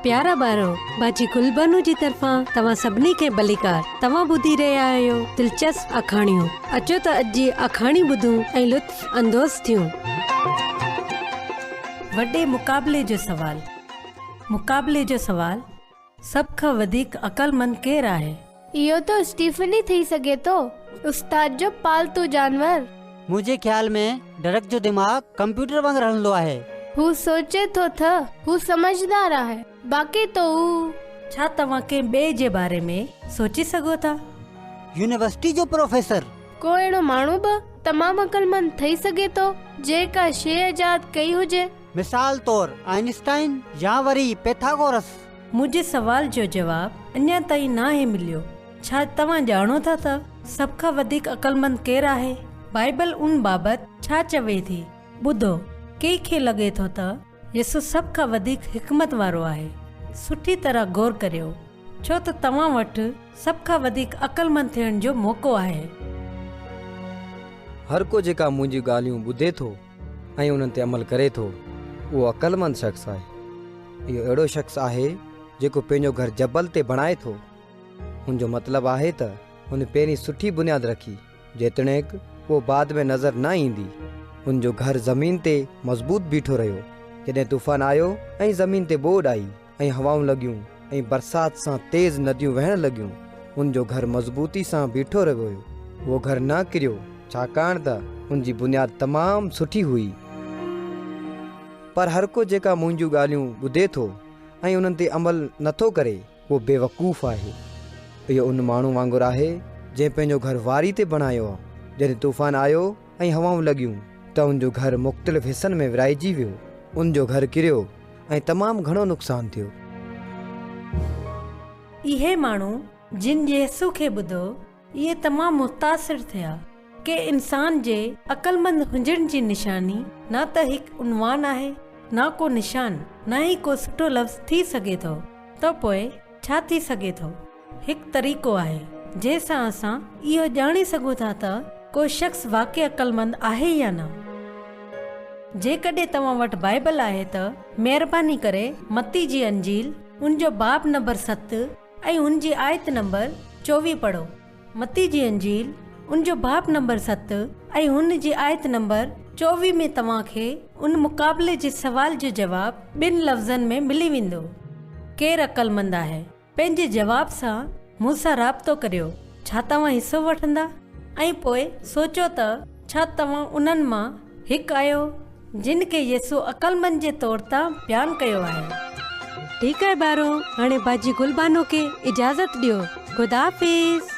प्यारा बारो बाजी गुलबानू जी तरफा तवा सबनी के बलिकार तवा बुधी रहा आयो दिलचस्प अखाणियों। अचो तो अज जी अखाणी बुधूं ऐं लुत्फ अंदोज़ थियूं। वडे मुकाबले जो सवाल। मुकाबले जो सवाल, सब खां वधीक अकलमंद केर आहे? इहो तो स्टीफन ही थी सके तो, उस्ताद जो पालतू जानवर। मुझे ख्याल में डरक जो दिमाग कंप्यूटर वांग रहंदो आहे। हू सोचे तो था, हू समझदार आहे, बाकी तो हू। छा तव्हां के बे जे बारे में सोची सको था? यूनिवर्सिटी जो प्रोफेसर। को अहिड़ो माण्हू बि तमामु अकलमंद थी सके तो जेका शइ इजाद कई हुजे। मिसाल तौर आइंस्टाइन या वरी पैथागोरस। मुझे सवाल जो जवाब अञा ताईं नाहे मिलियो। छा तव्हां ॼाणो था त सभ खां वधीक अकलमंद केर आहे? बाइबल उन बाबत छा चवे थी? ॿुधो, कंहिंखे लॻे थो त यसु सभ खां वधीक हिकमत वारो आहे। सुठी तरह गौर करियो, छो त तव्हां वटि सभ खां वधीक अकलमंद थियण जो मौक़ो आहे। हर को जेका मुंहिंजी ॻाल्हियूं ॿुधे थो ऐं उन्हनि ते अमल करे थो, उहो अकलमंद शख़्स आहे। इहो अहिड़ो शख़्स आहे जेको पंहिंजो घर जबल ते बणाए थो। हुनजो मतिलबु आहे त हुन पहिरीं सुठी बुनियाद रखी, जेतोणीकि उहो बाद में नज़र न ईंदी। हुनजो घर ज़मीन ते मज़बूत बीठो रहियो। जॾहिं तूफ़ान आयो ऐं ज़मीन ते ॿोॾि आई ऐं हवाऊं लॻियूं ऐं बरसाति सां तेज़ नदियूं वहण लॻियूं, हुनजो घर मज़बूती सां बीठो रहियो हुयो। उहो घर न किरियो छाकाणि त हुनजी बुनियाद तमामु सुठी हुई। पर हर को जेका मुंहिंजूं ॻाल्हियूं ॿुधे थो ऐं उन्हनि ते अमल नथो करे, उहो बेवकूफ़ आहे। इहो उन माण्हू वांगुरु आहे जंहिं पंहिंजो घर वारी ते बणायो आहे। जॾहिं तूफ़ान आयो ऐं हवाऊं लॻियूं त हुनजो घर मुख़्तलिफ़ हिसनि में विराइजी वियो। उनजो घर किरियो ऐं तमामु घणो नुक़सानु थियो। इहे माण्हू जिन जे यसु खे ॿुधो, इहे तमामु मुतासिर थिया के इंसान जे अकलमंद हुजण जी निशानी न त हिकु उनवान आहे, न को निशान, न ई को सुठो लफ़्ज़ थी सघे थो। त पोइ छा थी सघे थो? हिकु तरीक़ो आहे जंहिंसां असां इहो ॼाणे सघूं था त को शख़्स वाक़ई अकलमंद आहे या न। जेकॾहिं तव्हां वटि बाइबल आहे त महिरबानी करे मत्ती जी अंजील उनजो बाब नंबर 7 ऐं उनजी आयत नंबर 24 पढ़ो। मत्ती जी अंजील उनजो बाब नंबर 7 ऐं हुनजी आयत नंबर 24 में तव्हांखे उन मुक़ाबले जे सवाल जो जवाब ॿिनि लफ़्ज़नि में मिली वेंदो। केरु अकलमंद आहे? पंहिंजे जवाब सां मूं सां राब्तो करियो। छा तव्हां हिसो वठंदा? ऐं पोइ सोचो त छा तव्हां उन्हनि मां हिकु आहियो जिन खे यसु अकलमंद जे तौर तां बयानु कयो आहे। ठीकु आहे बारो, हाणे बाजी गुलबानो खे इजाज़त ॾियो। ख़ुदा हाफ़िज़।